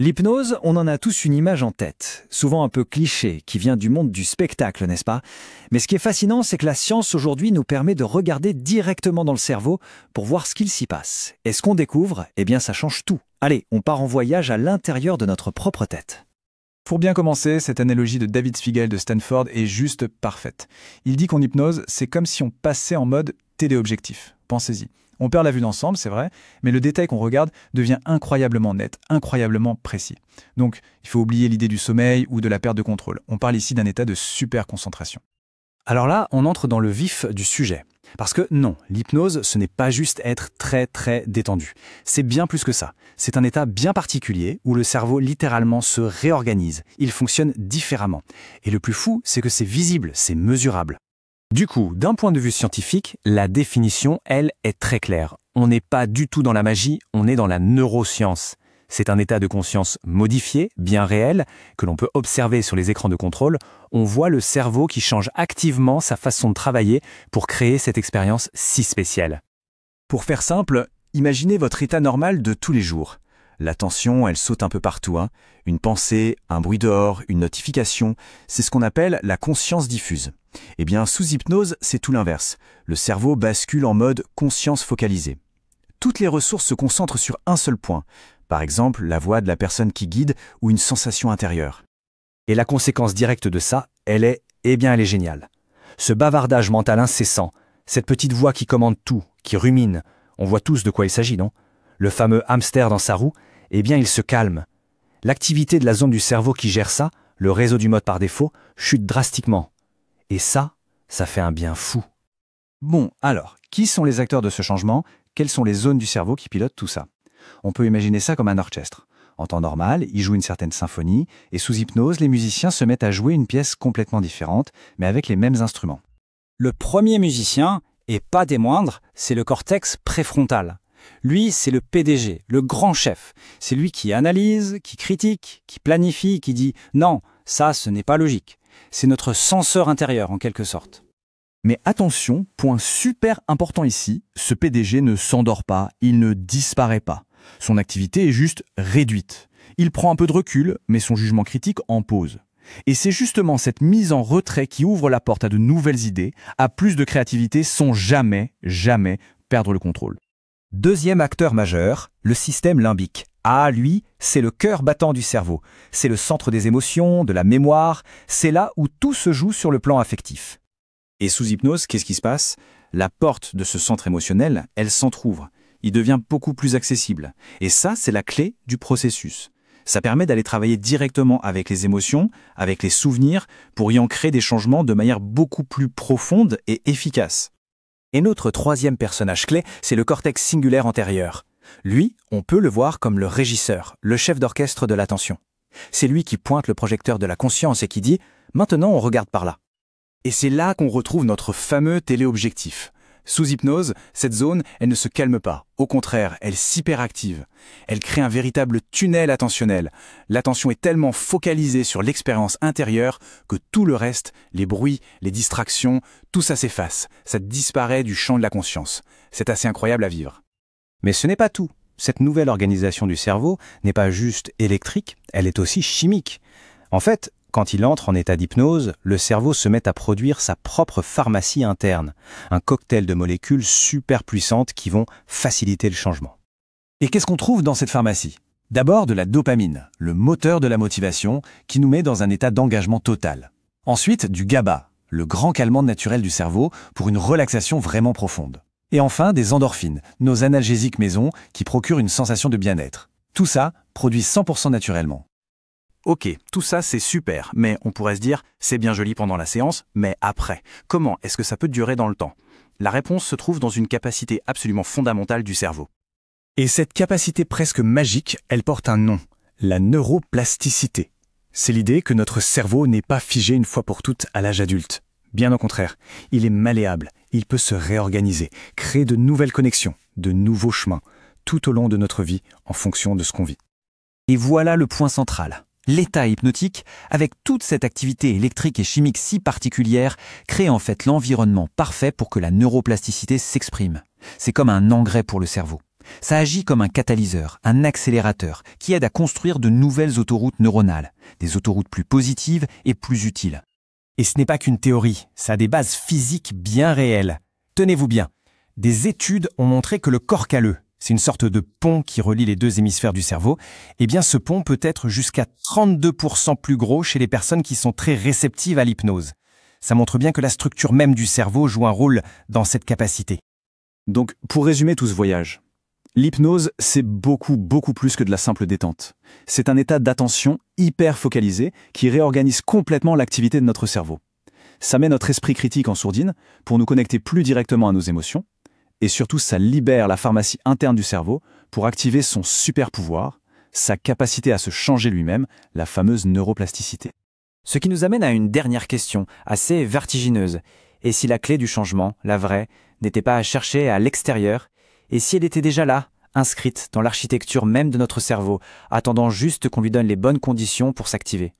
L'hypnose, on en a tous une image en tête, souvent un peu cliché, qui vient du monde du spectacle, n'est-ce pas? Mais ce qui est fascinant, c'est que la science aujourd'hui nous permet de regarder directement dans le cerveau pour voir ce qu'il s'y passe. Et ce qu'on découvre, eh bien ça change tout. Allez, on part en voyage à l'intérieur de notre propre tête. Pour bien commencer, cette analogie de David Spiegel de Stanford est juste parfaite. Il dit qu'en hypnose, c'est comme si on passait en mode téléobjectif. Pensez-y. On perd la vue d'ensemble, c'est vrai, mais le détail qu'on regarde devient incroyablement net, incroyablement précis. Donc, il faut oublier l'idée du sommeil ou de la perte de contrôle. On parle ici d'un état de super concentration. Alors là, on entre dans le vif du sujet. Parce que non, l'hypnose, ce n'est pas juste être très détendu. C'est bien plus que ça. C'est un état bien particulier où le cerveau littéralement se réorganise. Il fonctionne différemment. Et le plus fou, c'est que c'est visible, c'est mesurable. Du coup, d'un point de vue scientifique, la définition, elle, est très claire. On n'est pas du tout dans la magie, on est dans la neuroscience. C'est un état de conscience modifié, bien réel, que l'on peut observer sur les écrans de contrôle. On voit le cerveau qui change activement sa façon de travailler pour créer cette expérience si spéciale. Pour faire simple, imaginez votre état normal de tous les jours. L'attention, elle saute un peu partout. Une pensée, un bruit dehors, une notification, c'est ce qu'on appelle la conscience diffuse. Eh bien, sous hypnose, c'est tout l'inverse. Le cerveau bascule en mode conscience focalisée. Toutes les ressources se concentrent sur un seul point. Par exemple, la voix de la personne qui guide ou une sensation intérieure. Et la conséquence directe de ça, elle est géniale. Ce bavardage mental incessant, cette petite voix qui commande tout, qui rumine, on voit tous de quoi il s'agit, non? Le fameux hamster dans sa roue, il se calme. L'activité de la zone du cerveau qui gère ça, le réseau du mode par défaut, chute drastiquement. Et ça fait un bien fou. Bon, alors, qui sont les acteurs de ce changement? Quelles sont les zones du cerveau qui pilotent tout ça? On peut imaginer ça comme un orchestre. En temps normal, il joue une certaine symphonie, et sous hypnose, les musiciens se mettent à jouer une pièce complètement différente, mais avec les mêmes instruments. Le premier musicien, et pas des moindres, c'est le cortex préfrontal. Lui, c'est le PDG, le grand chef. C'est lui qui analyse, qui critique, qui planifie, qui dit « Non, ça, ce n'est pas logique ». C'est notre censeur intérieur, en quelque sorte. Mais attention, point super important ici, ce PDG ne s'endort pas, il ne disparaît pas. Son activité est juste réduite. Il prend un peu de recul, mais son jugement critique en pause. Et c'est justement cette mise en retrait qui ouvre la porte à de nouvelles idées, à plus de créativité sans jamais perdre le contrôle. Deuxième acteur majeur, le système limbique. Ah, lui, c'est le cœur battant du cerveau. C'est le centre des émotions, de la mémoire. C'est là où tout se joue sur le plan affectif. Et sous hypnose, qu'est-ce qui se passe? La porte de ce centre émotionnel, elle s'entrouvre. Il devient beaucoup plus accessible. Et ça, c'est la clé du processus. Ça permet d'aller travailler directement avec les émotions, avec les souvenirs, pour y ancrer des changements de manière beaucoup plus profonde et efficace. Et notre troisième personnage clé, c'est le cortex singulaire antérieur. Lui, on peut le voir comme le régisseur, le chef d'orchestre de l'attention. C'est lui qui pointe le projecteur de la conscience et qui dit « Maintenant, on regarde par là ». Et c'est là qu'on retrouve notre fameux téléobjectif. Sous hypnose, cette zone, elle ne se calme pas. Au contraire, elle s'hyperactive. Elle crée un véritable tunnel attentionnel. L'attention est tellement focalisée sur l'expérience intérieure que tout le reste, les bruits, les distractions, tout ça s'efface. Ça disparaît du champ de la conscience. C'est assez incroyable à vivre. Mais ce n'est pas tout. Cette nouvelle organisation du cerveau n'est pas juste électrique, elle est aussi chimique. En fait, quand il entre en état d'hypnose, le cerveau se met à produire sa propre pharmacie interne, un cocktail de molécules super puissantes qui vont faciliter le changement. Et qu'est-ce qu'on trouve dans cette pharmacie? D'abord de la dopamine, le moteur de la motivation, qui nous met dans un état d'engagement total. Ensuite, du GABA, le grand calmant naturel du cerveau pour une relaxation vraiment profonde. Et enfin, des endorphines, nos analgésiques maison qui procurent une sensation de bien-être. Tout ça produit 100% naturellement. Ok, tout ça c'est super, mais on pourrait se dire, c'est bien joli pendant la séance, mais après, comment est-ce que ça peut durer dans le temps? La réponse se trouve dans une capacité absolument fondamentale du cerveau. Et cette capacité presque magique, elle porte un nom, la neuroplasticité. C'est l'idée que notre cerveau n'est pas figé une fois pour toutes à l'âge adulte. Bien au contraire, il est malléable, il peut se réorganiser, créer de nouvelles connexions, de nouveaux chemins, tout au long de notre vie en fonction de ce qu'on vit. Et voilà le point central. L'état hypnotique, avec toute cette activité électrique et chimique si particulière, crée en fait l'environnement parfait pour que la neuroplasticité s'exprime. C'est comme un engrais pour le cerveau. Ça agit comme un catalyseur, un accélérateur, qui aide à construire de nouvelles autoroutes neuronales, des autoroutes plus positives et plus utiles. Et ce n'est pas qu'une théorie, ça a des bases physiques bien réelles. Tenez-vous bien, des études ont montré que le corps calleux, c'est une sorte de pont qui relie les deux hémisphères du cerveau, eh bien ce pont peut être jusqu'à 32% plus gros chez les personnes qui sont très réceptives à l'hypnose. Ça montre bien que la structure même du cerveau joue un rôle dans cette capacité. Donc, pour résumer tout ce voyage, l'hypnose, c'est beaucoup plus que de la simple détente. C'est un état d'attention hyper focalisé qui réorganise complètement l'activité de notre cerveau. Ça met notre esprit critique en sourdine pour nous connecter plus directement à nos émotions, et surtout ça libère la pharmacie interne du cerveau pour activer son super pouvoir, sa capacité à se changer lui-même, la fameuse neuroplasticité. Ce qui nous amène à une dernière question, assez vertigineuse. Et si la clé du changement, la vraie, n'était pas à chercher à l'extérieur, et si elle était déjà là, inscrite dans l'architecture même de notre cerveau, attendant juste qu'on lui donne les bonnes conditions pour s'activer?